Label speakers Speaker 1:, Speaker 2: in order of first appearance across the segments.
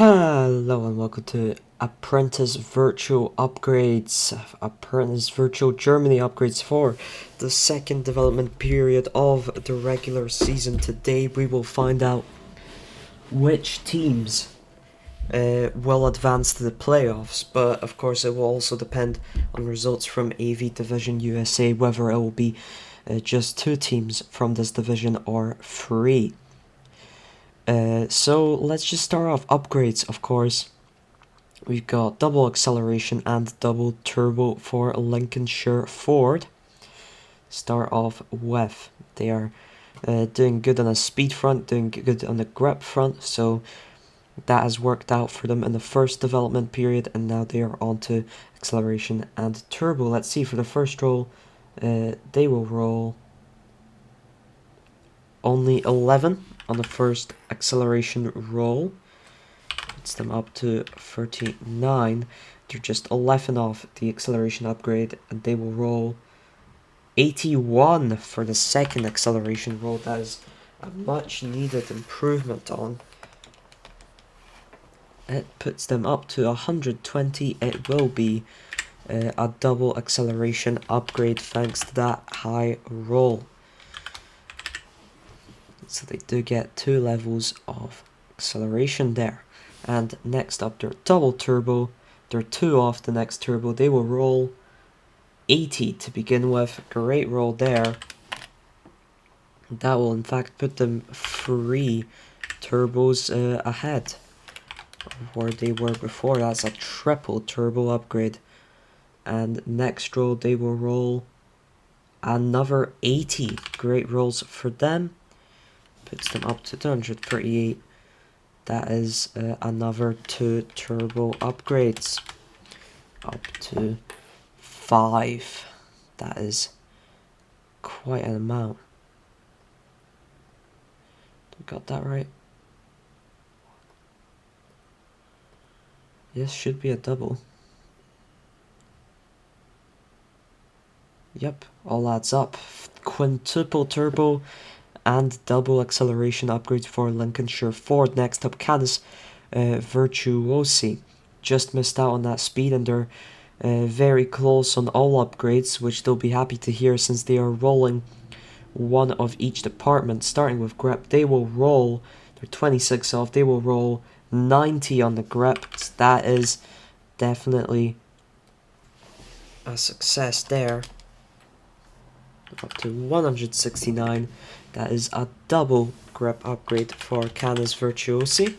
Speaker 1: Hello and welcome to Apprentice Virtual Upgrades, Apprentice Virtual Germany upgrades for the second development period of the regular season. Today we will find out which teams will advance to the playoffs, but of course it will also depend on results from AV Division USA, whether it will be just 2 teams from this division or 3. So let's just start off upgrades, of course. We've got double acceleration and double turbo for Lincolnshire Ford. Start off with, they are doing good on the speed front, doing good on the grip front, so that has worked out for them in the first development period, and now they are on to acceleration and turbo. Let's see, for the first roll, they will roll only 11 on the first acceleration roll. Puts them up to 39. They're just 11 off the acceleration upgrade, and they will roll 81 for the second acceleration roll. That is a much needed improvement on. It puts them up to 120. It will be a double acceleration upgrade thanks to that high roll. So they do get 2 levels of acceleration there. And next up, their double turbo. They're 2 off the next turbo. They will roll 80 to begin with. Great roll there. That will in fact put them 3 turbos ahead of where they were before. That's a triple turbo upgrade. And next roll, they will roll another 80. Great rolls for them. Puts them up to 238. That is another 2 turbo upgrades. Up to 5. That is quite an amount. Got that right? Yes, should be a double. Yep, all adds up. Quintuple turbo and double acceleration upgrades for Lincolnshire Ford. Next up, Canis Virtuosi. Just missed out on that speed, and they're very close on all upgrades, which they'll be happy to hear since they are rolling 1 of each department. Starting with grip, they will roll, they're 26 off, they will roll 90 on the grip. That is definitely a success there. Up to 169. That is a double grip upgrade for Canis Virtuosi.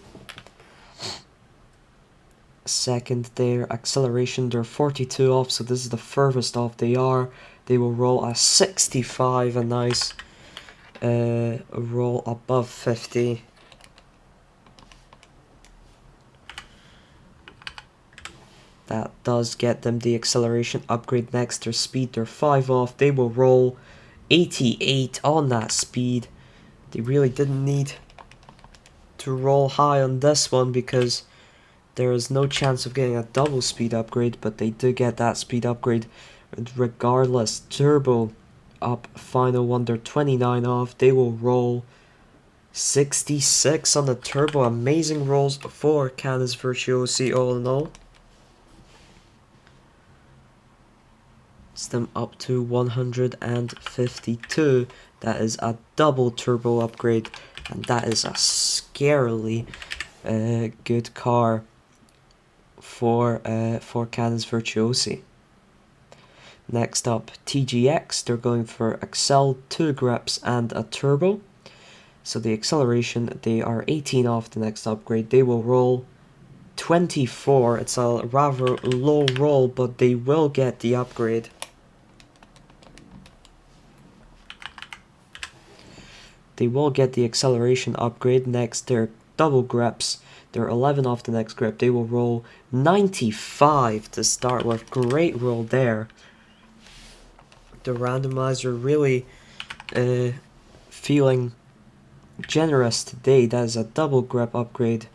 Speaker 1: Second, their acceleration, they're 42 off, so this is the furthest off they are. They will roll a 65, a nice roll above 50. That does get them the acceleration upgrade. Next, their speed, they're 5 off. They will roll 88 on that speed. They really didn't need to roll high on this one because there is no chance of getting a double speed upgrade, but they do get that speed upgrade regardless. Turbo up, final one, they're 29 off. They will roll 66 on the turbo. Amazing rolls for Canis Virtuosi all in all. It's them up to 152. That is a double turbo upgrade, and that is a scarily good car for Canis Virtuosi. Next up, TGX. They're going for Excel, 2 grips and a turbo. So the acceleration, they are 18 off the next upgrade. They will roll 24. It's a rather low roll, but they will get the upgrade. They will get the acceleration upgrade. Next, their double grips. They're 11 off the next grip. They will roll 95 to start with. Great roll there. The randomizer really feeling generous today. That is a double grip upgrade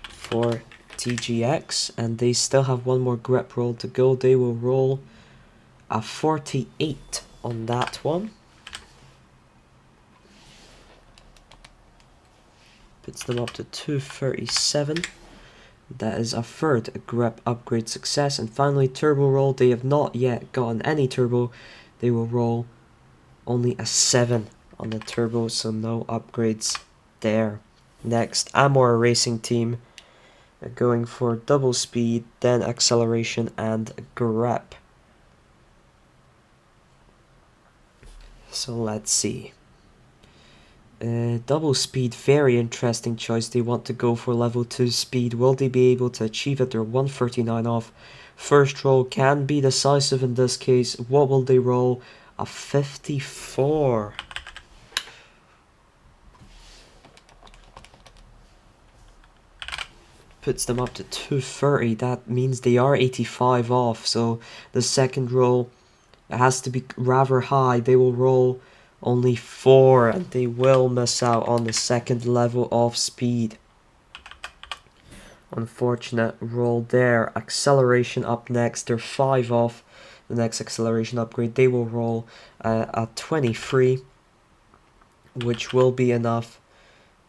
Speaker 1: for TGX, and they still have 1 more grip roll to go. They will roll a 48 on that one. puts them up to 237. That is a third grep upgrade success. And finally, turbo roll. They have not yet gotten any turbo. They will roll only a 7 on the turbo, so no upgrades there. Next, Amor Racing Team going for double speed, then acceleration and grep. So let's see. Double speed, very interesting choice. They want to go for level 2 speed. Will they be able to achieve it? They're 139 off. First roll can be decisive in this case. What will they roll? A 54. Puts them up to 230. That means they are 85 off. So the second roll has to be rather high. They will roll only 4 and they will miss out on the second level of speed. Unfortunate roll there. Acceleration up next. They're 5 off the next acceleration upgrade. They will roll a 23, which will be enough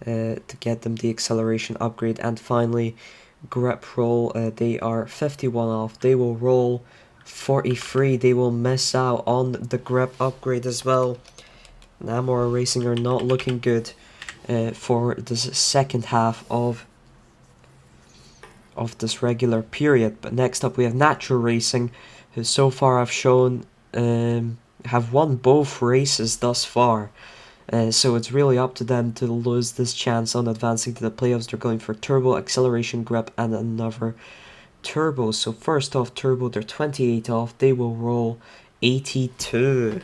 Speaker 1: to get them the acceleration upgrade. And finally, grep roll. They are 51 off. They will roll 43. They will miss out on the grep upgrade as well. Namor Racing are not looking good for the second half of this regular period. But next up we have Natural Racing, who so far have shown have won both races thus far. So it's really up to them to lose this chance on advancing to the playoffs. They're going for turbo, acceleration, grep, and another turbo. So first off, turbo, they're 28 off. They will roll 82.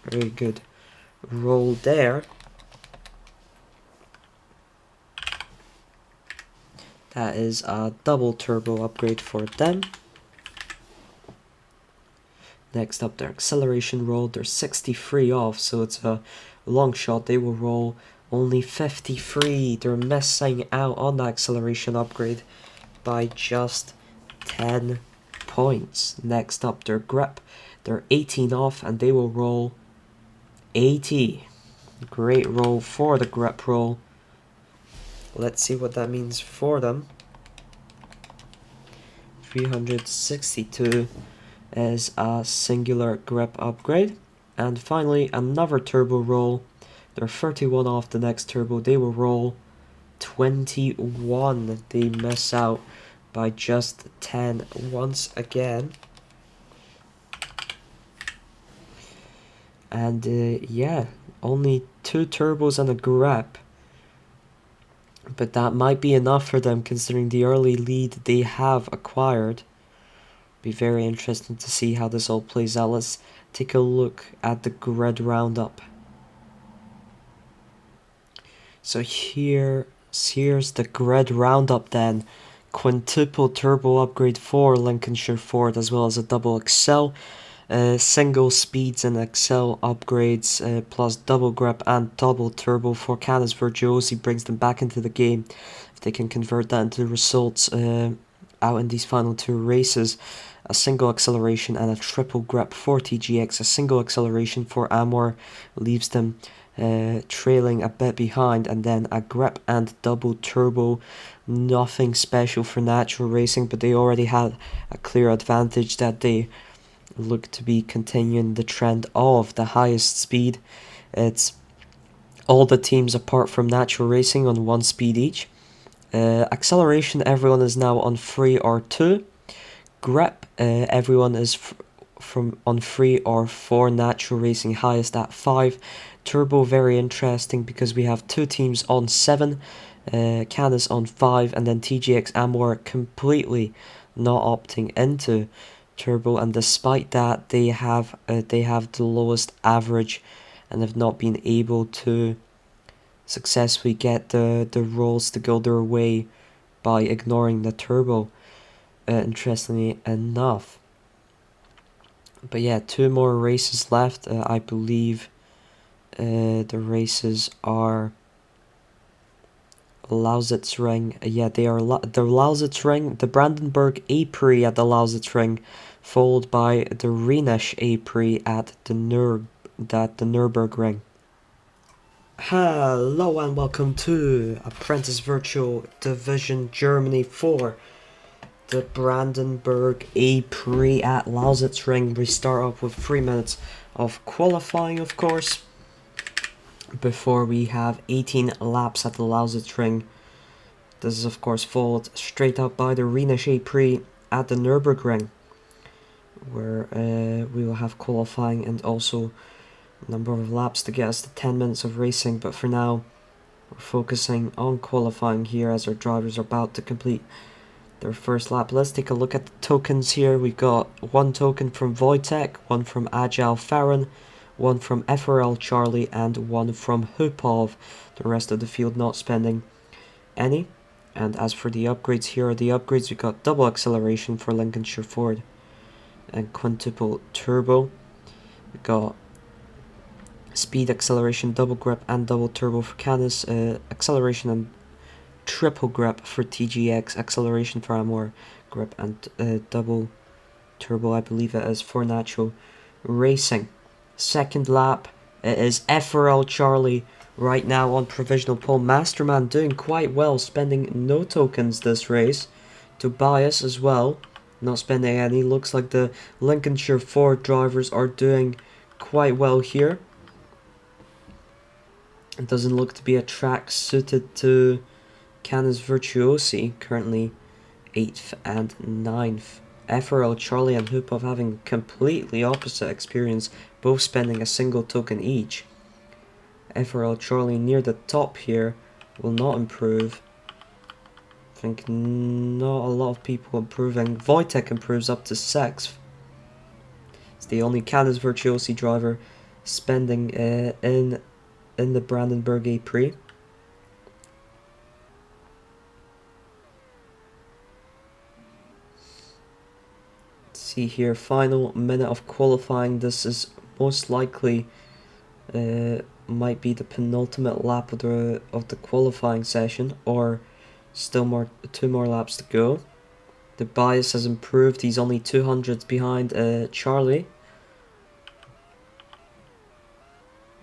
Speaker 1: Very good roll there. That is a double turbo upgrade for them. Next up, their acceleration roll. They're 63 off, so it's a long shot. They will roll only 53. They're missing out on the acceleration upgrade by just 10 points. Next up, their grep. They're 18 off, and they will roll 80. Great roll for the grep roll. Let's see what that means for them. 362 is a singular grep upgrade. And finally, another turbo roll. They're 31 off the next turbo. They will roll 21. They miss out by just 10 once again. And yeah, only 2 turbos and a grep. But that might be enough for them considering the early lead they have acquired. Be very interesting to see how this all plays out. Let's take a look at the grid roundup. So here's the grid roundup then. Quintuple turbo upgrade for Lincolnshire Ford, as well as a double Excel. Single speeds and Excel upgrades, plus double grep and double turbo for Canis Virtuosi brings them back into the game. If they can convert that into results out in these final 2 races. A single acceleration and a triple grep for TGX. A single acceleration for Amor leaves them trailing a bit behind, and then a grep and double turbo. Nothing special for Natural Racing, but they already had a clear advantage that they look to be continuing the trend of the highest speed. It's all the teams apart from Natural Racing on 1 speed each. Acceleration, everyone is now on 3 or 2. Grep, everyone is on 3 or 4. Natural Racing highest at 5. Turbo, very interesting because we have 2 teams on 7. Canis on 5, and then TGX Amor completely not opting into turbo, and despite that they have the lowest average and have not been able to successfully get the rolls to go their way by ignoring the turbo, interestingly enough. But yeah, 2 more races left. I believe the races are Lausitzring. Yeah, they are the Lausitzring, the Brandenburg A-Prix at the Lausitzring, followed by the Rhenish A-Prix at the Nürburgring. Hello and welcome to Apprentice Virtual Division Germany 4. The Brandenburg A-Prix at Lausitzring. We start off with 3 minutes of qualifying, of course, before we have 18 laps at the Lausitzring. This is, of course, followed straight up by the Rhenish A-Prix at the Nürburgring, where we will have qualifying and also number of laps to get us to 10 minutes of racing, but for now we're focusing on qualifying here as our drivers are about to complete their first lap. Let's take a look at the tokens here. We got one token from Wojtek, one from Agile Farron, one from FRL Charlie, and one from Hupov. The rest of the field not spending any. And as for the upgrades, here are the upgrades. We got double acceleration for Lincolnshire Ford and quintuple turbo. We got speed, acceleration, double grip, and double turbo for Canis, acceleration and triple grip for TGX, acceleration for Amor, grip and double turbo, I believe it is, for Natural Racing. Second lap, it is FRL Charlie right now on provisional pole. Masterman doing quite well, spending no tokens this race. Tobias as well, not spending any. Looks like the Lincolnshire Ford drivers are doing quite well here. It doesn't look to be a track suited to Canis Virtuosi, currently 8th and 9th. FRL Charlie and Hupov having completely opposite experience, both spending a single token each. FRL Charlie near the top here will not improve. I think not a lot of people improving. Wojtek improves up to 6th. It's the only Canis Virtuosi driver spending in the Brandenburg A-Prix. See here, final minute of qualifying. This is most likely might be the penultimate lap of the qualifying session, or still two more laps to go. The bias has improved. He's only 200s behind Charlie.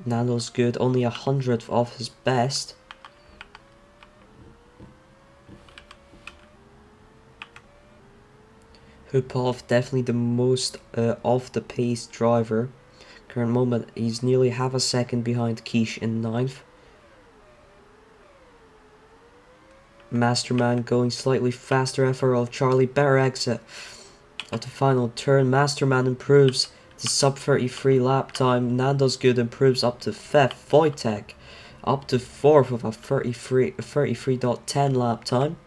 Speaker 1: Nando's good, only 100th off his best. Hupov definitely the most off the pace driver. Current moment, he's nearly half a second behind Quiche in 9th. Masterman going slightly faster. FRL Charlie, better exit of the final turn. Masterman improves to sub 33 lap time. Nando's good improves up to 5th. Wojtek up to 4th with a 33.10 lap time.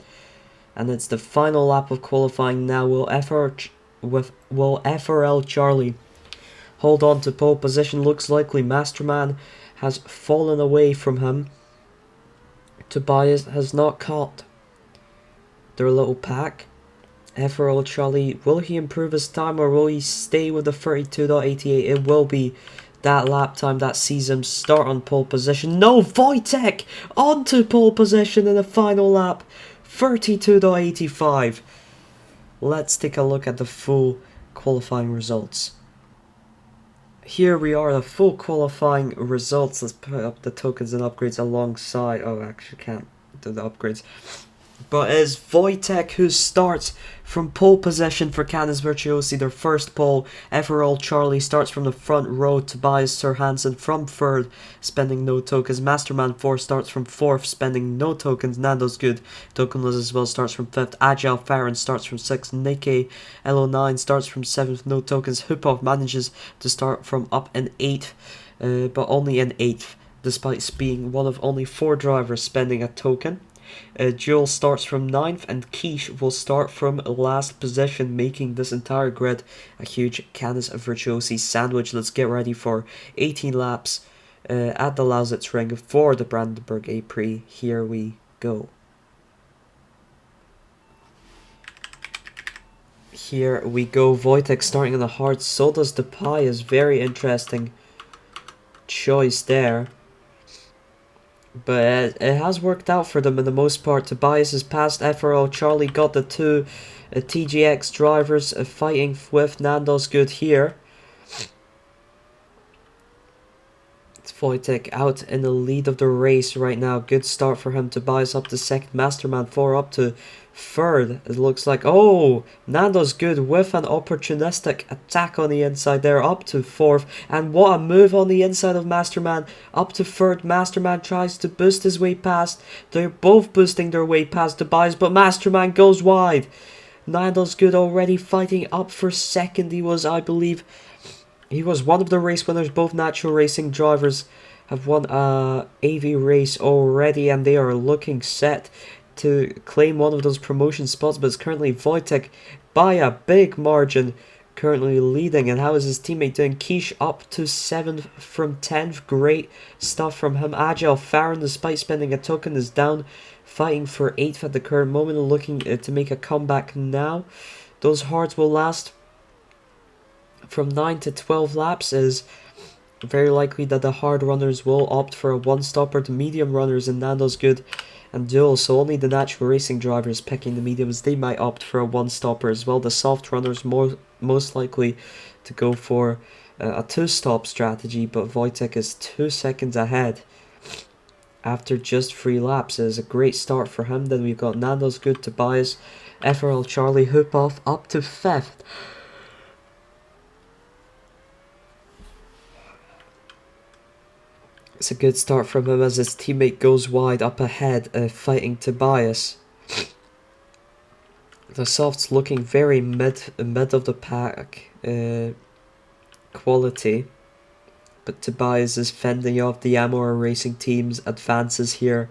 Speaker 1: And it's the final lap of qualifying now. Will FRL Charlie hold on to pole position? Looks likely. Masterman has fallen away from him. Tobias has not caught their little pack. FRL Charlie, will he improve his time or will he stay with the 32.88? It will be that lap time that sees him start on pole position. No, Wojtek onto pole position in the final lap. 32.85. Let's take a look at the full qualifying results. Here we are, the full qualifying results. Let's put up the tokens and upgrades alongside. Oh, I actually can't do the upgrades. But it is Wojtek who starts from pole position for Canis Virtuosi, their first pole. FRL Charlie starts from the front row. Tobias Sir Hansen from 3rd, spending no tokens. Masterman 4 starts from 4th, spending no tokens. Nando's good, tokenless as well, starts from 5th. Agile Farron starts from 6th. Nikkei LO9 starts from 7th, no tokens. Hupov manages to start from up in 8th, but only in 8th, despite being one of only 4 drivers spending a token. Joel starts from 9th and Quiche will start from last position, making this entire grid a huge Canis Virtuosi sandwich. Let's get ready for 18 laps at the Lausitzring for the Brandenburg A-Prix. Here we go. Here we go. Wojtek starting in the hard, so does Tobias. Very interesting choice there. But it has worked out for them in the most part. Tobias has passed FRL Charlie, got the 2 TGX drivers fighting with Nando's good here. Wojtek out in the lead of the race right now. Good start for him. Tobias up to second. Masterman 4 up to third. It looks like, oh, Nando's good with an opportunistic attack on the inside there. Up to fourth. And what a move on the inside of Masterman. Up to third. Masterman tries to boost his way past. They're both boosting their way past Tobias, but Masterman goes wide. Nando's good already fighting up for second. He was, I believe, he was one of the race winners. Both natural racing drivers have won a AV race already, and they are looking set to claim one of those promotion spots. But it's currently Wojtek by a big margin, currently leading. And how is his teammate doing? Quiche up to 7th from 10th. Great stuff from him. Agile Farron, despite spending a token, is down, fighting for 8th at the current moment, looking to make a comeback now. Those hards will last from 9 to 12 laps. Is very likely that the hard runners will opt for a one-stopper. The medium runners in Nando's good and dual, so only the natural racing drivers picking the mediums, they might opt for a one-stopper as well. The soft runners most likely to go for a two-stop strategy, but Wojtek is 2 seconds ahead after just 3 laps. It is a great start for him. Then we've got Nando's good, Tobias, FRL Charlie, Hupov up to 5th. It's a good start from him as his teammate goes wide up ahead, fighting Tobias. The softs looking very mid of the pack quality, but Tobias is fending off the Amora Racing team's advances here.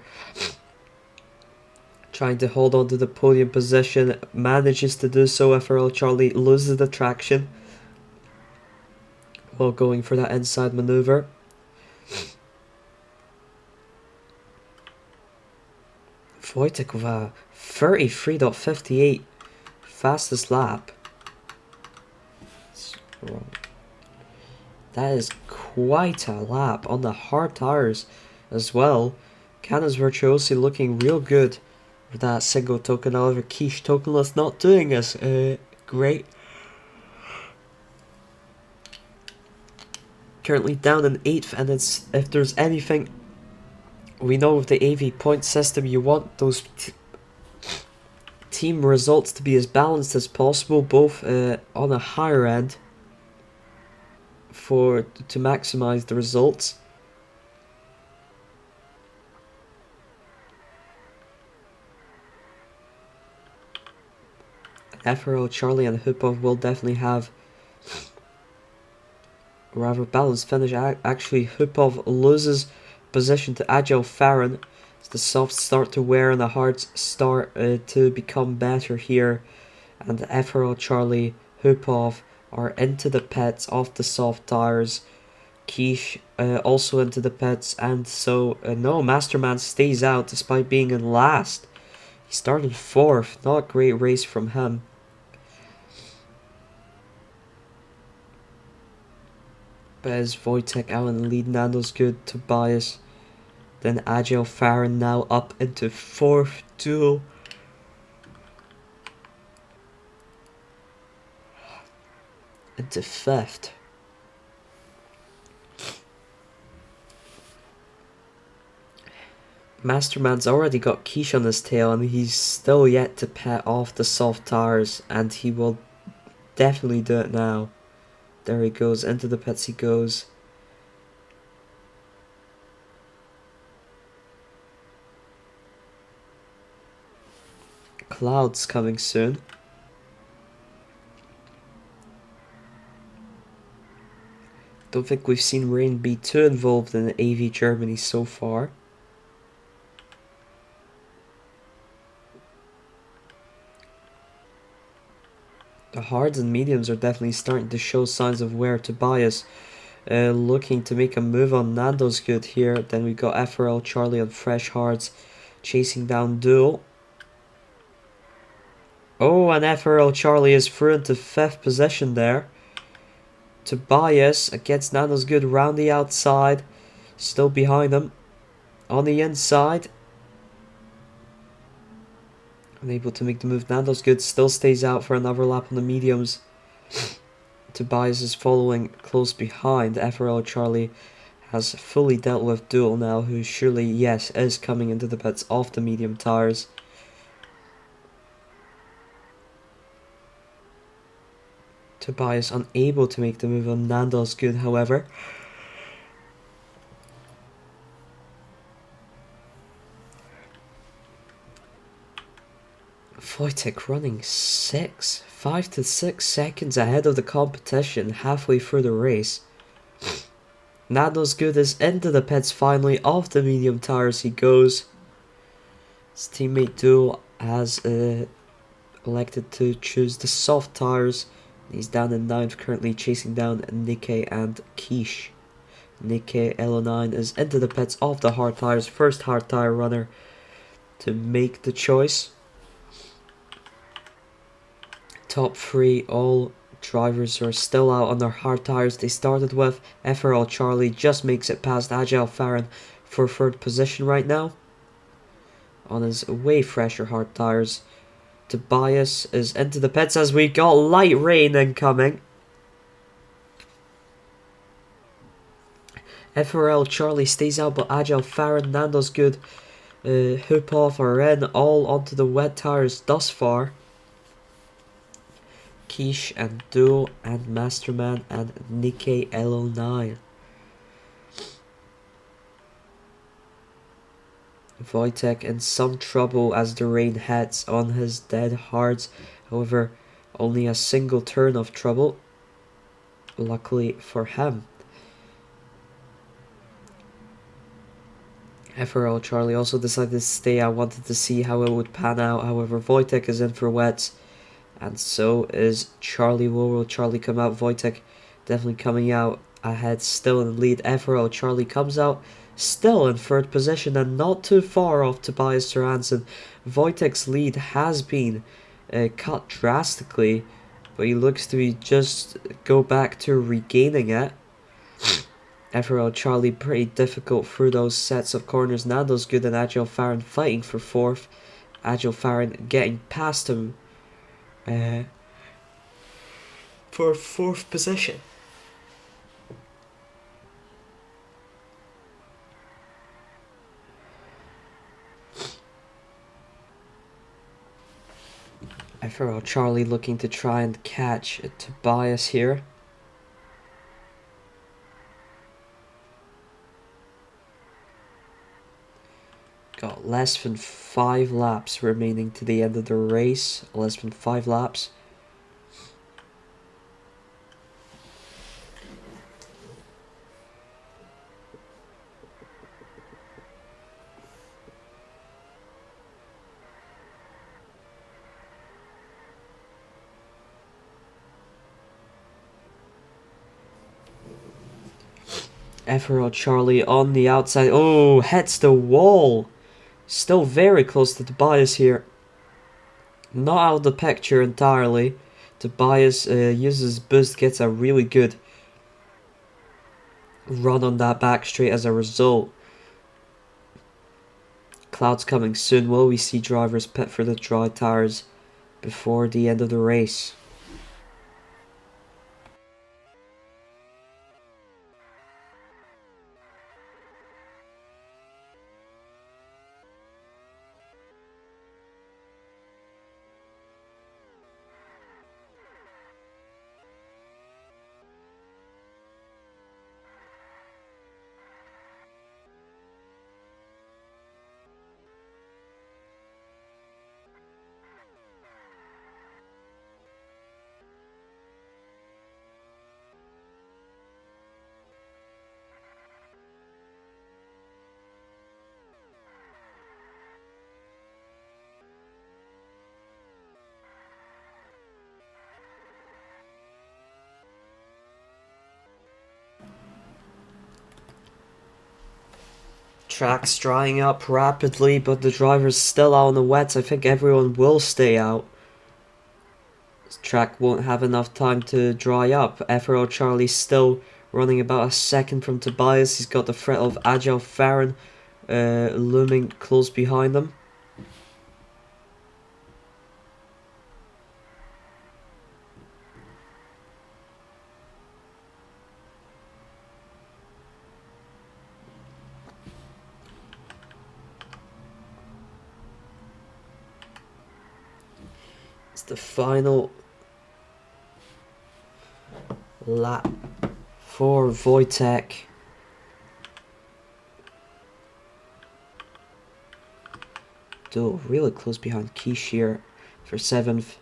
Speaker 1: Trying to hold on to the podium position, manages to do so. FRL Charlie loses the traction while going for that inside maneuver. Wojtek with a 33.58 fastest lap. That is quite a lap on the hard tires as well. Cannon's Virtuosi looking real good with that single token. However, Quiche tokenless not doing as great. Currently down in 8th, and it's, if there's anything we know with the AV point system, you want those team results to be as balanced as possible, both on a higher end to maximize the results. FRL Charlie and Hupov will definitely have a rather balanced finish. Actually, Hupov loses position to Agile Farron as the softs start to wear and the hards start to become better here, and FRL Charlie, Hupov are into the pits off the soft tires. Quiche also into the pits, and so no, Masterman stays out despite being in last. He started 4th, not a great race from him. Bez, Wojtek out in the lead. Nando's good, Tobias. Then Agile Farron now up into 4th duel. Into 5th. Masterman's already got Quiche on his tail, and he's still yet to pet off the soft tires, and he will definitely do it now. There he goes, into the pits he goes. Clouds coming soon. Don't think we've seen Rain be too involved in AV Germany so far. The hards and mediums are definitely starting to show signs of wear. Tobias looking to make a move on Nando's good here. Then we got FRL Charlie on fresh hards chasing down Duel. Oh, and FRL Charlie is through into 5th position there. Tobias against Nando's good round the outside. Still behind him. On the inside. Unable to make the move. Nando's good still stays out for another lap on the mediums. Tobias is following close behind. FRL Charlie has fully dealt with Duel now, who surely, yes, is coming into the pits off the medium tires. Tobias unable to make the move on Nando's good, however. Wojtek running 5 to 6 seconds ahead of the competition halfway through the race. Nando's good is into the pits finally. Off the medium tires he goes. His teammate Duel has elected to choose the soft tires. He's down in 9th, currently chasing down Nikkei and Quiche. Nikkei L09 is into the pits off the hard tires. First hard tire runner to make the choice. Top 3, all drivers are still out on their hard tires they started with. FRL Charlie just makes it past Agile Farron for 3rd position right now on his way fresher hard tires. Tobias is into the pits as we got light rain incoming. FRL Charlie stays out, but Agile Farron, Nando's good, Hoop Off are in, all onto the wet tires thus far. Quiche and Duel and Masterman and Nikkei L09. Wojtek in some trouble as the rain hits on his dead hards. However, only a single turn of trouble, luckily for him. FRL Charlie also decided to stay. I wanted to see how it would pan out. However, Wojtek is in for wets, and so is Charlie. Will Charlie come out? Wojtek definitely coming out ahead, still in the lead. FRL Charlie comes out still in 3rd position and not too far off Tobias Johansson. Wojtek's lead has been cut drastically, but he looks to be just go back to regaining it. FRL Charlie pretty difficult through those sets of corners. Nando's good and Agile Farron fighting for 4th. Agile Farron getting past him for 4th position. FRL Charlie looking to try and catch Tobias here. Got less than 5 laps remaining to the end of the race. Less than 5 laps. FRL Charlie on the outside. Oh, hits the wall. Still very close to Tobias here. Not out of the picture entirely. Tobias uses boost, gets a really good run on that back straight as a result. Clouds coming soon. Will we see drivers pit for the dry tires before the end of the race? Track's drying up rapidly, but the driver's still out on the wets. I think everyone will stay out. This track won't have enough time to dry up. FRO Charlie still running about a second from Tobias. He's got the threat of Agile Farron looming close behind them. It's the final lap for Wojtek. Still really close behind Kish here for 7th.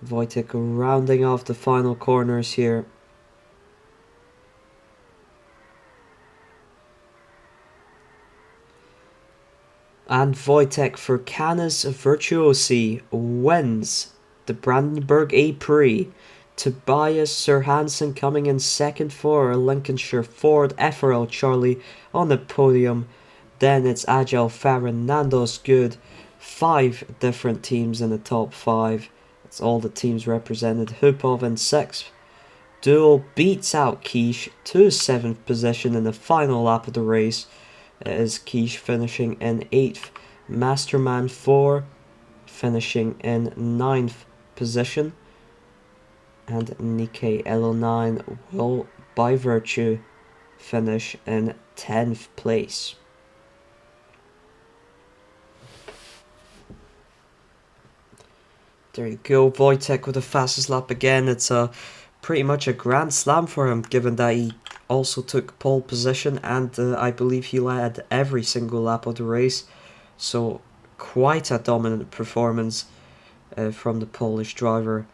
Speaker 1: Wojtek rounding off the final corners here. And Wojtek for Canis Virtuosi wins the Brandenburg A Prix. Tobias Sir Hansen coming in second for Lincolnshire Ford FRL Charlie on the podium. Then it's Agile Farron, Nandos Good. 5 different teams in the top 5. That's all the teams represented. Hupov in 6th. Duel beats out Kish to 7th position in the final lap of the race. It is Kish finishing in 8th. Masterman 4 finishing in 9th position. And Nikkei Elo9 will, by virtue, finish in 10th place. There you go, Wojtek with the fastest lap again. It's pretty much a grand slam for him, given that he also took pole position and I believe he led every single lap of the race. So quite a dominant performance from the Polish driver.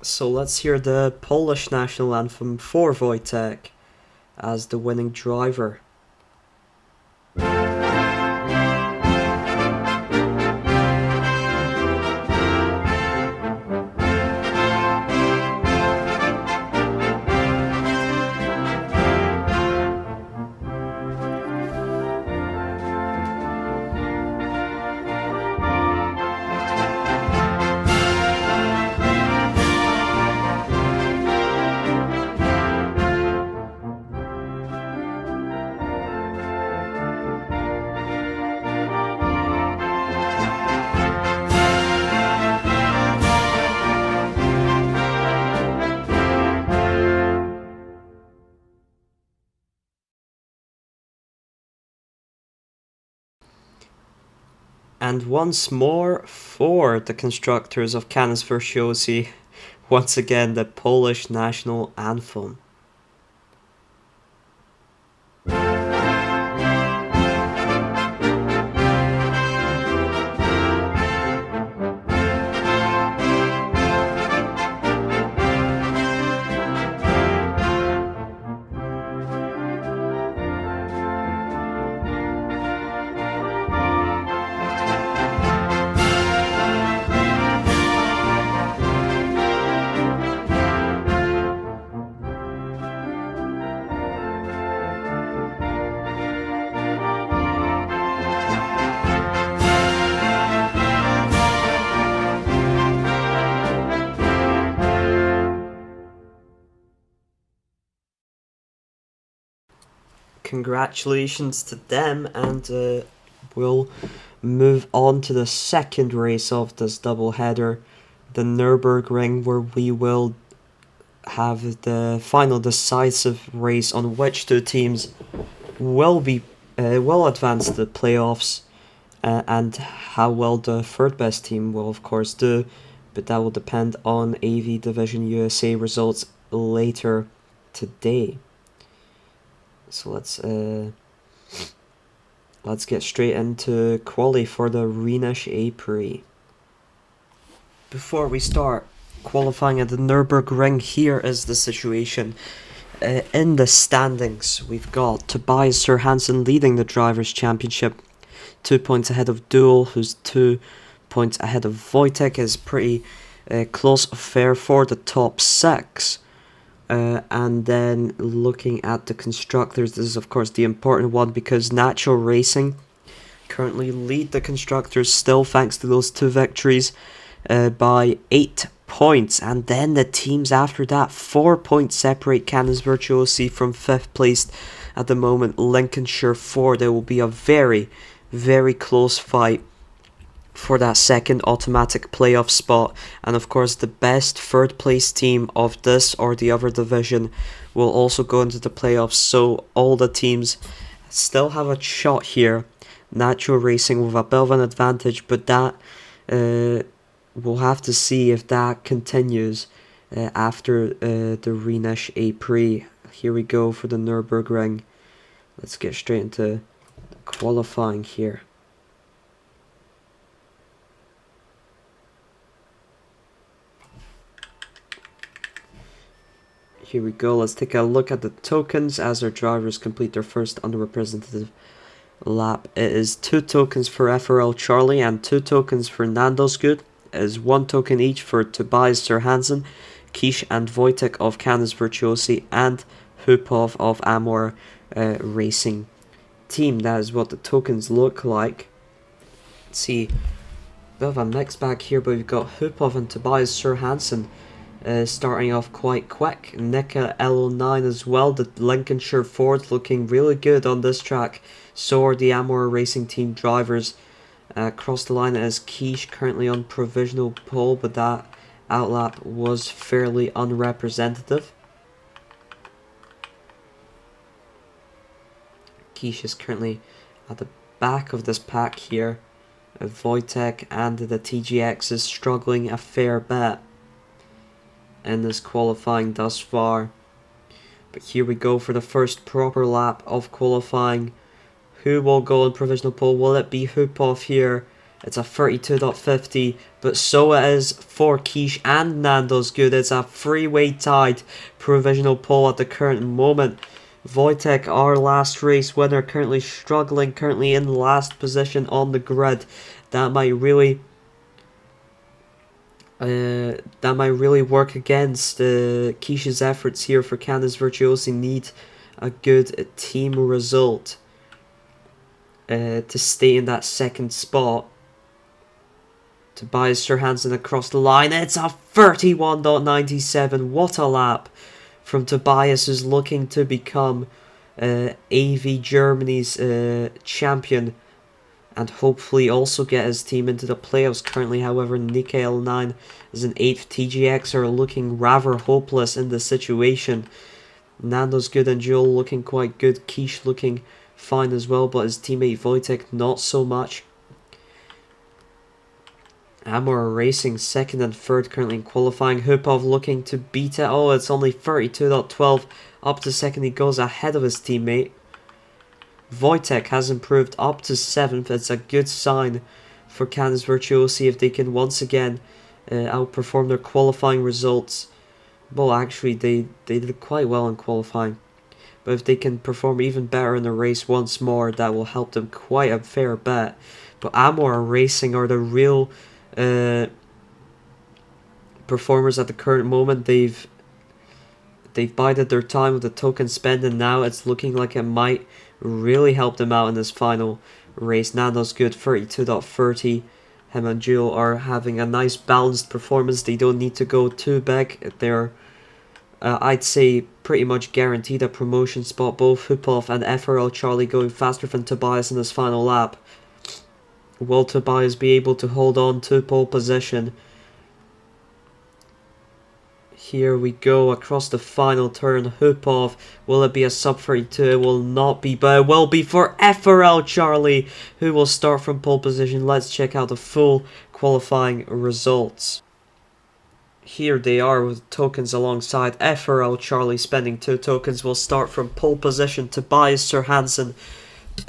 Speaker 1: So let's hear the Polish national anthem for Wojtek as the winning driver. And once more for the constructors of Canis Virtuosi, once again the Polish national anthem. Congratulations to them, and we'll move on to the second race of this doubleheader, the Nürburgring, where we will have the final decisive race on which two teams will advance the playoffs, and how well the third best team will of course do, but that will depend on AV Division USA results later today. So let's get straight into quali for the Rhenish A Prix. Before we start qualifying at the Nürburgring, here is the situation. In the standings, we've got Tobias Sir Hansen leading the Drivers' Championship, 2 points ahead of Duel, who's 2 points ahead of Wojtek. Is pretty close affair for the top 6. And then looking at the constructors, this is of course the important one, because Natural Racing currently lead the constructors still, thanks to those 2 victories, by 8 points. And then the teams after that, 4 points separate Canis Virtuosi from 5th place at the moment, Lincolnshire Ford. There will be a very, very close fight for that second automatic playoff spot, and of course the best third place team of this or the other division will also go into the playoffs, so all the teams still have a shot here. Natural Racing with a bit of an advantage, but that we'll have to see if that continues after the Rhenish April. Here we go for the Nürburgring. Let's get straight into qualifying here. Here we go, let's take a look at the tokens as our drivers complete their first underrepresented lap. It is 2 tokens for FRL Charlie and 2 tokens for Nando's Good. It is 1 token each for Tobias Sir Hansen, Kish and Wojtek of Canis Virtuosi, and Hupov of Amor Racing Team. That is what the tokens look like. Let's see, bit of a mixed bag here, but we've got Hupov and Tobias Sir Hansen starting off quite quick. Nika L09 as well. The Lincolnshire Fords looking really good on this track. So are the Amor Racing Team drivers. Across the line is Kish currently on provisional pole, but that outlap was fairly unrepresentative. Kish is currently at the back of this pack here. Wojtek and the TGX is struggling a fair bit in this qualifying thus far. But here we go for the first proper lap of qualifying. Who will go on provisional pole? Will it be Hupov here? It's a 32.50, but so it is for Kish and Nando's Good. It's a three-way tied provisional pole at the current moment. Wojtek, our last race winner, currently struggling, currently in last position on the grid. That might really work against Kish's efforts here. For Canis Virtuosi need a good team result to stay in that second spot. Tobias Sir Hansen across the line. It's a 31.97. What a lap from Tobias, who's looking to become AV Germany's champion and hopefully also get his team into the playoffs. Currently, however, Nika L9 as an 8th TGX are looking rather hopeless in the situation. Nando's Good and Joel looking quite good. Kish looking fine as well, but his teammate Wojtek not so much. Amor Racing second and third currently in qualifying. Hupov looking to beat it. Oh, it's only 32.12. Up to second, he goes ahead of his teammate. Wojtek has improved up to 7th. It's a good sign for Canis Virtuosi if they can once again outperform their qualifying results. Well, actually, they did quite well in qualifying. But if they can perform even better in the race once more, that will help them quite a fair bit. But Amor Racing are the real performers at the current moment. They've bided their time with the token spend, and now it's looking like it might really help them out in this final race. Nando's Good 32.30. Him and Jewel are having a nice balanced performance. They don't need to go too big. They're I'd say pretty much guaranteed a promotion spot. Both Hupov and FRL Charlie going faster than Tobias in this final lap. Will Tobias be able to hold on to pole position? Here we go across the final turn. Hupov, will it be a sub 32? It will not be, but it will be for FRL Charlie, who will start from pole position. Let's check out the full qualifying results. Here they are with tokens alongside. FRL Charlie spending 2 tokens will start from pole position. Tobias Sir Hansen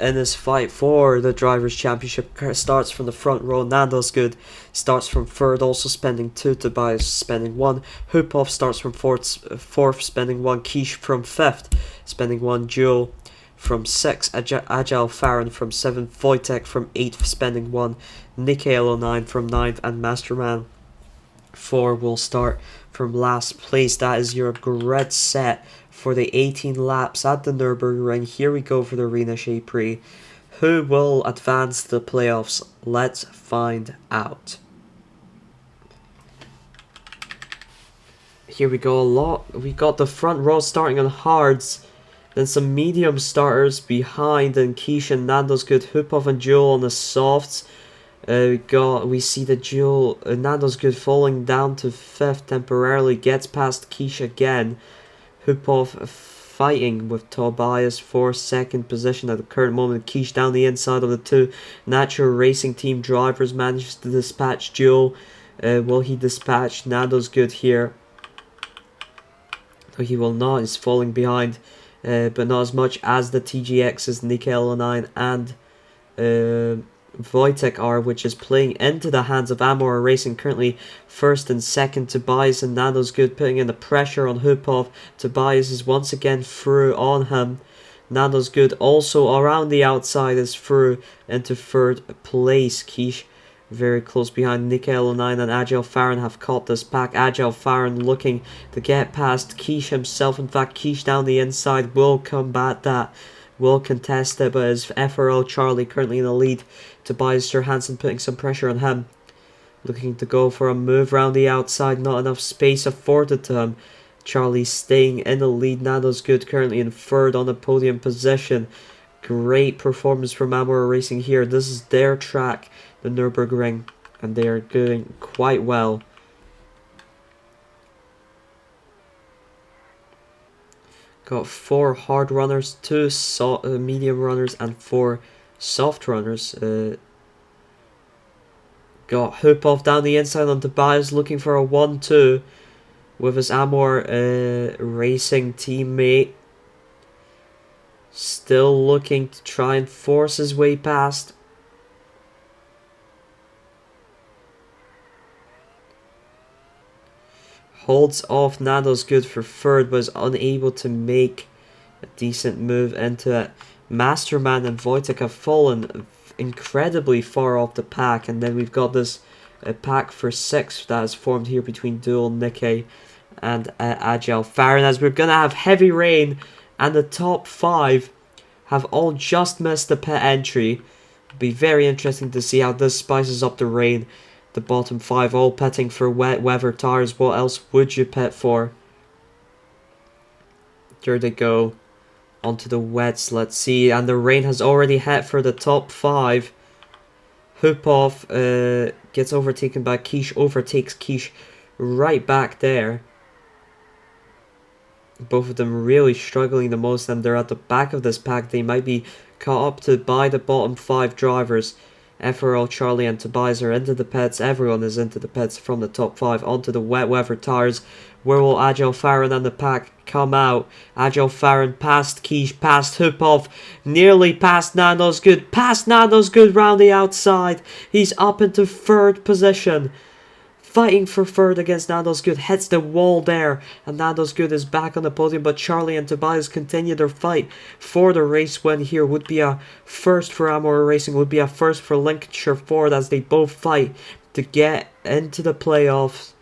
Speaker 1: in his fight for the Drivers' Championship starts from the front row. Nando's Good starts from third, also spending 2. Tobias spending 1. Hupov starts from fourth, spending 1. Kish from 5th, spending 1. Joel from 6th. Agile Farron from 7th. Wojtek from 8th, spending 1. Nikalo9 from 9th. And Masterman 4 will start from last place. That is your grid set for the 18 laps at the Nürburgring. Here we go for the Rhenish April. Who will advance the playoffs? Let's find out. Here we go. We got the front row starting on hards, then some medium starters behind, and Kish and Nando's Good, Hupov and Joel on the softs. We see the Joel Nando's Good falling down to 5th temporarily, gets past Kish again. Hupov fighting with Tobias for second position at the current moment. Quiche down the inside of the two Natural Racing Team drivers manages to dispatch Duel. Will he dispatch Nando's Good here? No, he will not. He's falling behind, but not as much as the TGX's Nickel 09 and Wojtek are, which is playing into the hands of Amor Racing. Currently first and second, Tobias and Nando's Good putting in the pressure on Hupov. Tobias is once again through on him. Nando's Good also around the outside is through into third place. Quiche very close behind. Nickel 09 and Agile Farron have caught this pack. Agile Farron looking to get past Quiche himself. In fact, Quiche down the inside will combat that, will contest it, but is FRL Charlie currently in the lead. Tobias Johansson putting some pressure on him, looking to go for a move around the outside. Not enough space afforded to him. Charlie staying in the lead. Nando's Good currently in third on the podium position. Great performance from Amor Racing here. This is their track, the Nürburgring, and they are doing quite well. Got 4 hard runners, 2 medium runners, and 4 soft runners. Got Hupov down the inside on Tobias looking for a 1-2 with his Amor Racing teammate. Still looking to try and force his way past. Holds off Nando's Good for third, but is unable to make a decent move into it. Masterman and Wojtek have fallen incredibly far off the pack, and then we've got this pack for 6 that is formed here between Duel, Nikkei, and Agile Farron, as we're going to have heavy rain, and the top 5 have all just missed the pit entry. It'll be very interesting to see how this spices up the rain. The bottom 5 all pitting for wet weather tires. What else would you pit for? There they go. Onto the wets, let's see. And the rain has already hit for the top 5. Hupov gets overtaken by Quiche, overtakes Quiche right back there. Both of them really struggling the most, and they're at the back of this pack. They might be caught up to by the bottom 5 drivers. FRL Charlie and Tobias are into the pits. Everyone is into the pits from the top 5 onto the wet weather tires. Where will Agile Farron and the pack come out? Agile Farron past Quiche, past Hupov, nearly past Nando's Good, round the outside. He's up into third position. Fighting for third against Nando's Good, hits the wall there, and Nando's Good is back on the podium, but Charlie and Tobias continue their fight for the race win here. Would be a first for Amor Racing, would be a first for Lincolnshire Ford, as they both fight to get into the playoffs.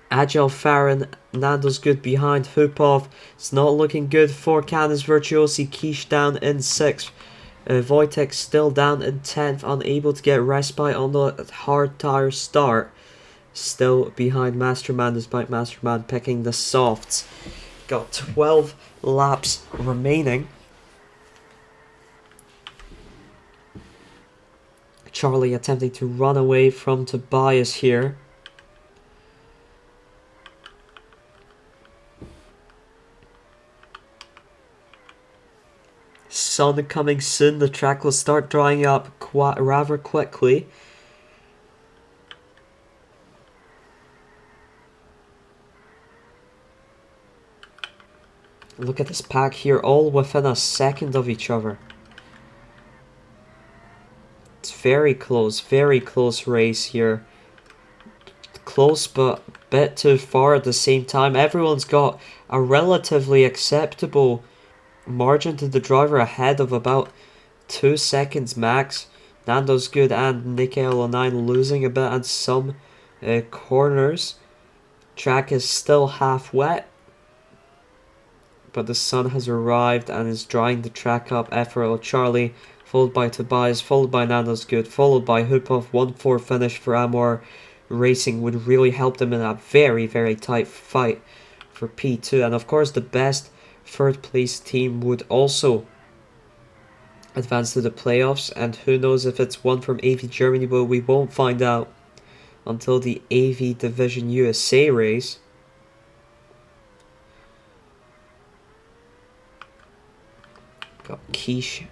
Speaker 1: Agile Farron, Nando's Good behind Hupov. It's not looking good for Canis Virtuosi. Quiche down in 6th. Wojtek still down in 10th, unable to get respite on the hard tire start. Still behind Masterman, despite Masterman picking the softs. Got 12 laps remaining. Charlie attempting to run away from Tobias here. Sun coming soon. The track will start drying up rather quickly. Look at this pack here, all within a second of each other. It's very close race here. Close but a bit too far at the same time. Everyone's got a relatively acceptable margin to the driver ahead of about 2 seconds max. Nando's Good and Nickel 09 losing a bit at some corners. Track is still half wet, but the sun has arrived and is drying the track up. FRL Charlie, followed by Tobias, followed by Nando's Good, followed by Hupov. 1-4 finish for Amor Racing would really help them in a very, very tight fight for P2. And of course, the best third place team would also advance to the playoffs, and who knows if it's one from AV Germany, but we won't find out until the AV Division USA race. Quiche.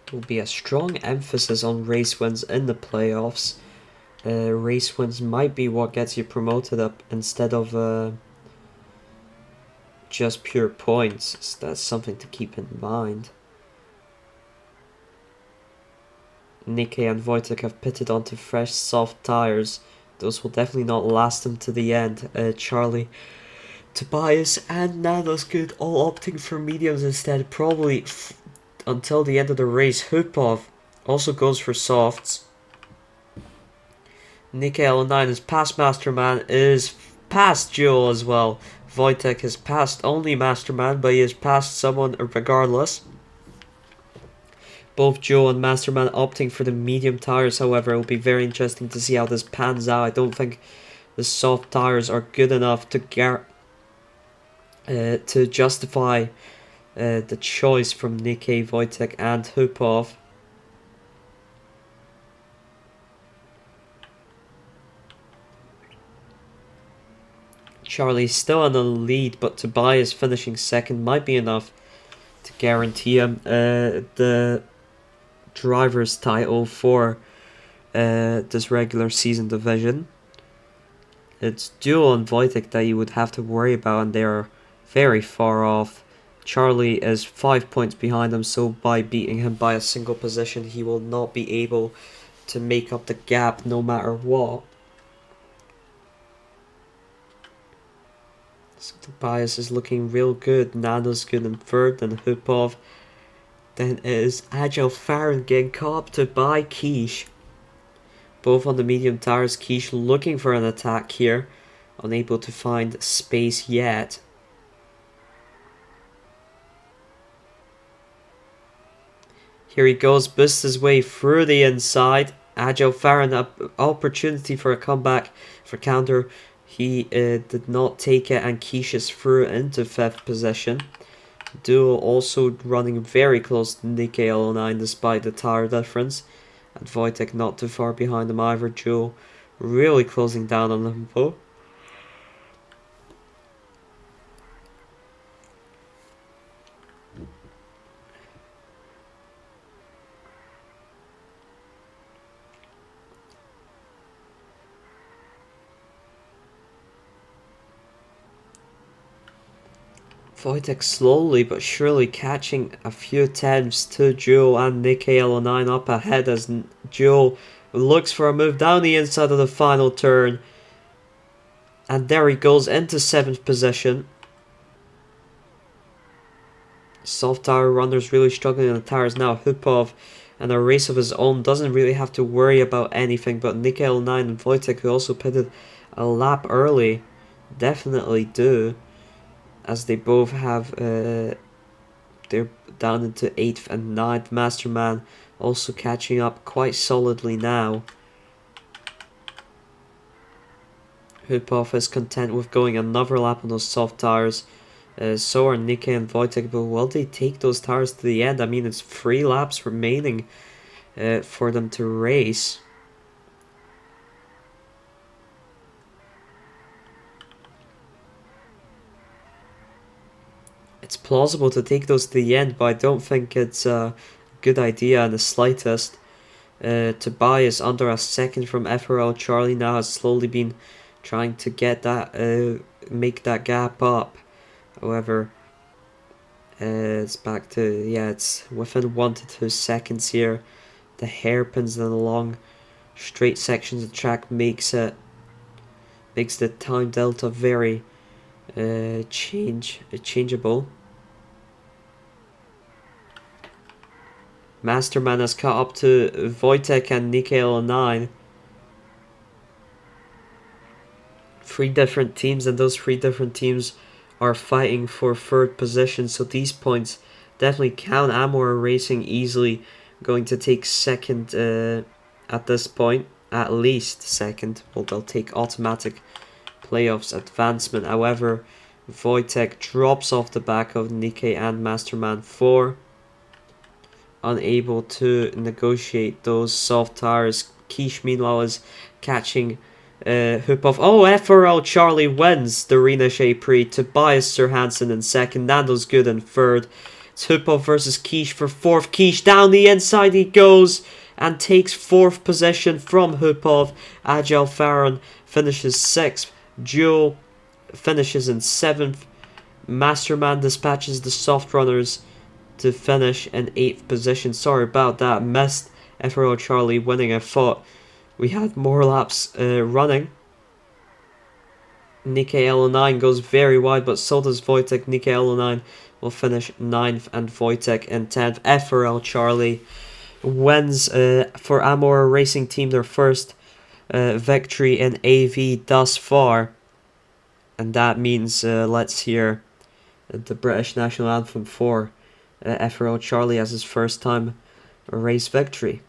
Speaker 1: There will be a strong emphasis on race wins in the playoffs. Race wins might be what gets you promoted up instead of just pure points. So that's something to keep in mind. Nikkei and Wojtek have pitted onto fresh, soft tires. Those will definitely not last them to the end. Charlie, Tobias, and Nanos Good all opting for mediums instead, probably until the end of the race. Hupov also goes for softs. Nikkei L9 is past Masterman, is past Joel as well. Wojtek is past only Masterman, but he is past someone regardless. Both Joe and Masterman opting for the medium tires, however. It will be very interesting to see how this pans out. I don't think the soft tires are good enough to justify the choice from Nikkei, Wojtek and Hupov. Charlie's still in the lead, but Tobias finishing second might be enough to guarantee him the driver's title for this regular season division. It's Duo and Wojtek that you would have to worry about, and they are very far off. Charlie is 5 points behind him, so by beating him by a single position, he will not be able to make up the gap no matter what. So Tobias is looking real good. Nano's good in third, and Hupov. Then it is Agile Farron getting caught up to by Quiche. Both on the medium tires. Quiche looking for an attack here. Unable to find space yet. Here he goes, busts his way through the inside. Agile Farron, an opportunity for a comeback, for counter. He did not take it, and Quiche is through into 5th position. Duo also running very close to Nikkei L9 despite the tire difference. And Wojtek not too far behind him either. Duo really closing down on Limbo. Wojtek slowly but surely catching a few tenths to Joe and Nikkei L9 up ahead as Joe looks for a move down the inside of the final turn. And there he goes into 7th position. Soft tire runners really struggling on the tires now. Hupov, and a race of his own, doesn't really have to worry about anything, but Nikkei L9 and Wojtek, who also pitted a lap early, definitely do. As they both have, they're down into 8th and 9th. Masterman also catching up quite solidly now. Hupov is content with going another lap on those soft tires. So are Nikkei and Wojtek, but will they take those tires to the end? I mean, it's 3 laps remaining for them to race. It's plausible to take those to the end, but I don't think it's a good idea in the slightest. Tobias under a second from FRL. Charlie now has slowly been trying to get that, make that gap up. However, it's back to, it's within 1 to 2 seconds here. The hairpins and the long straight sections of track makes the time delta very changeable. Masterman has caught up to Wojtek and Nikkei L9. 3 different teams, and those 3 different teams are fighting for 3rd position, so these points definitely count. Amor Racing easily going to take 2nd at this point, at least 2nd. Well, they'll take automatic playoffs advancement. However, Wojtek drops off the back of Nikkei and Masterman 4. Unable to negotiate those soft tires. Quiche, meanwhile, is catching Hupov. Oh, FRL Charlie wins the Rina Prix. Tobias Sir Hansen in second. Nando's good in third. It's Hupov versus Quiche for fourth. Quiche down the inside he goes and takes fourth position from Hupov. Agile Farron finishes sixth. Jewel finishes in seventh. Masterman dispatches the soft runners to finish in 8th position. Sorry about that. Missed FRL Charlie winning. I thought we had more laps running. Nikkei L09 goes very wide, but so does Wojtek. Nikkei L09 will finish 9th and Wojtek in 10th. FRL Charlie wins for Amora Racing Team their first victory in AV thus far. And that means let's hear the British National Anthem for FRL Charlie as his first time race victory.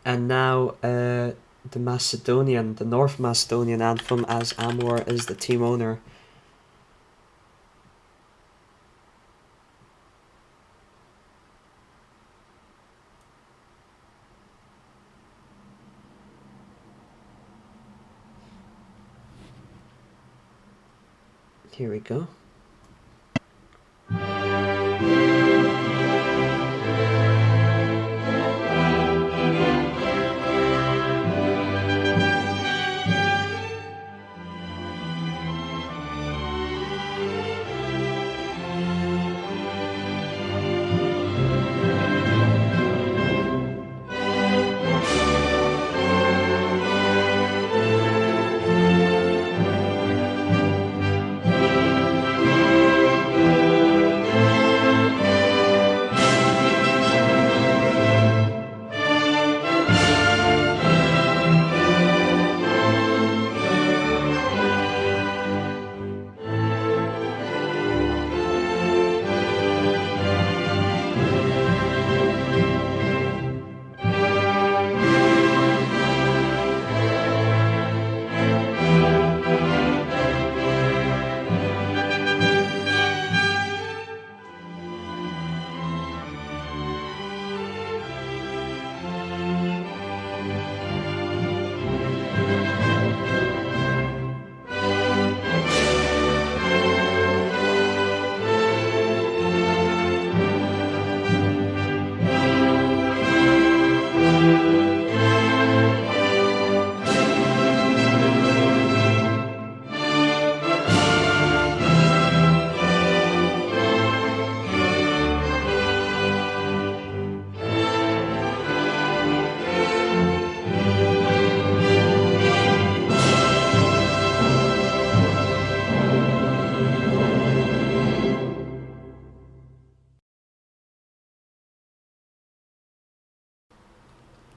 Speaker 1: And now the North Macedonian anthem, as Amor is the team owner. Here we go.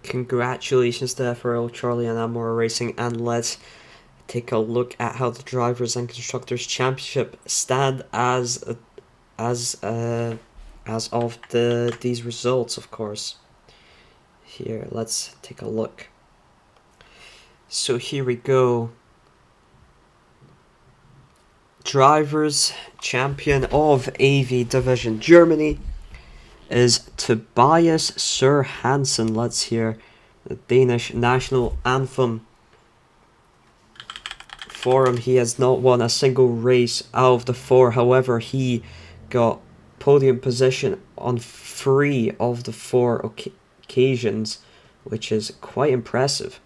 Speaker 1: Congratulations to FRL Charlie and Amora Racing, and let's take a look at how the Drivers and Constructors Championship stand as of these results, of course. Here, let's take a look. So here we go. Drivers champion of AV Division Germany is Tobias Sir Hansen. Let's hear the Danish national anthem for him. He has not won a single race out of the 4. However, he got podium position on 3 of the 4 occasions, which is quite impressive.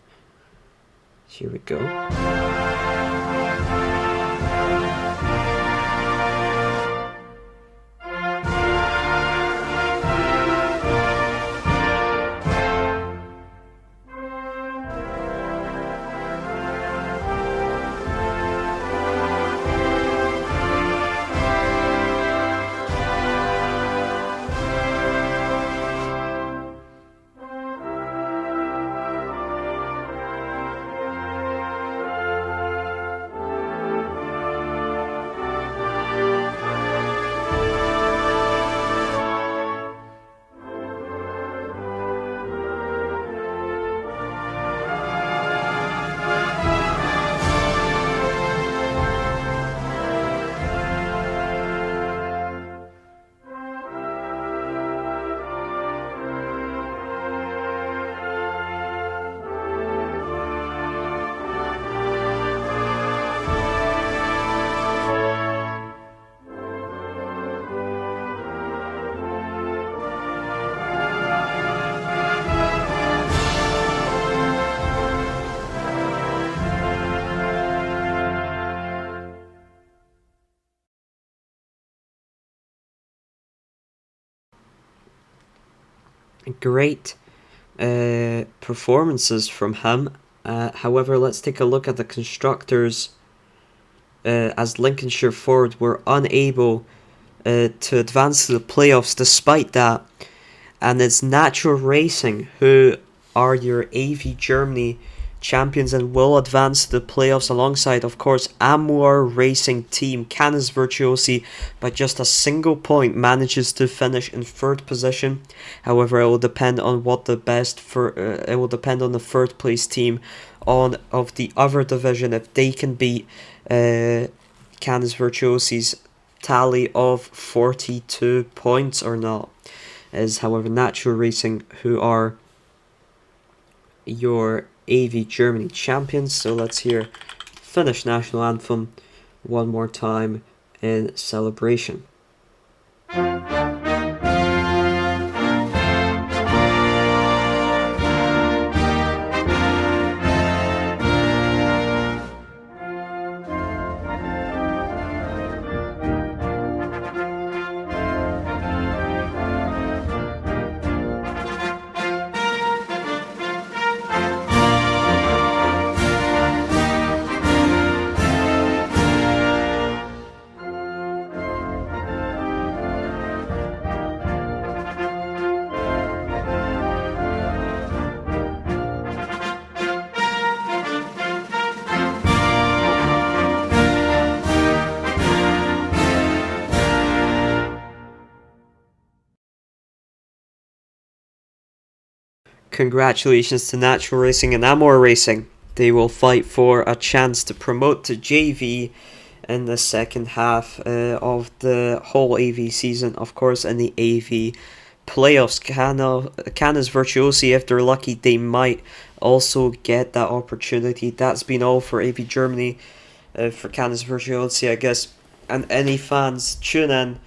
Speaker 1: Here we go. Great performances from him. However, let's take a look at the constructors, as Lincolnshire Ford were unable to advance to the playoffs despite that. And it's Natural Racing who are your AV Germany champions and will advance to the playoffs alongside, of course, Amor Racing Team. Canis Virtuosi, by just a single point, manages to finish in 3rd position. However, it will depend on what the best it will depend on the 3rd place team of the other division if they can beat Canis Virtuosi's tally of 42 points or not. Is, however, Natural Racing who are your AV Germany champions. So let's hear Finnish national anthem one more time in celebration. Congratulations to Natural Racing and Amor Racing. They will fight for a chance to promote to JV in the second half of the whole AV season. Of course, in the AV playoffs, Canis Virtuosi, if they're lucky, they might also get that opportunity. That's been all for AV Germany, for Canis Virtuosi, I guess. And any fans, tune in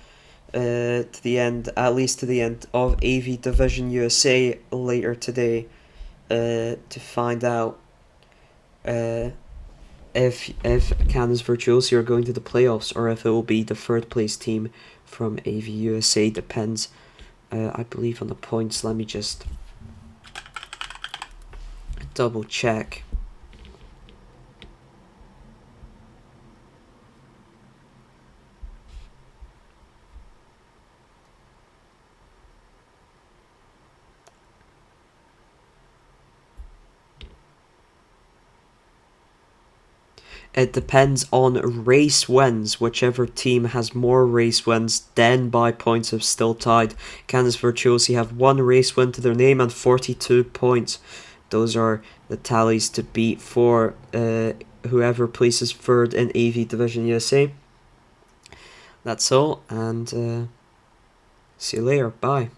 Speaker 1: to the end, at least to the end of AV Division USA later today, to find out if Canis Virtuosi are going to the playoffs or if it will be the 3rd place team from AV USA. Depends, I believe, on the points. Let me just double check. It depends on race wins. Whichever team has more race wins, then by points have still tied. Canis Virtuosi have 1 race win to their name and 42 points. those are the tallies to beat for whoever places third in AV Division USA. That's all, and see you later. Bye.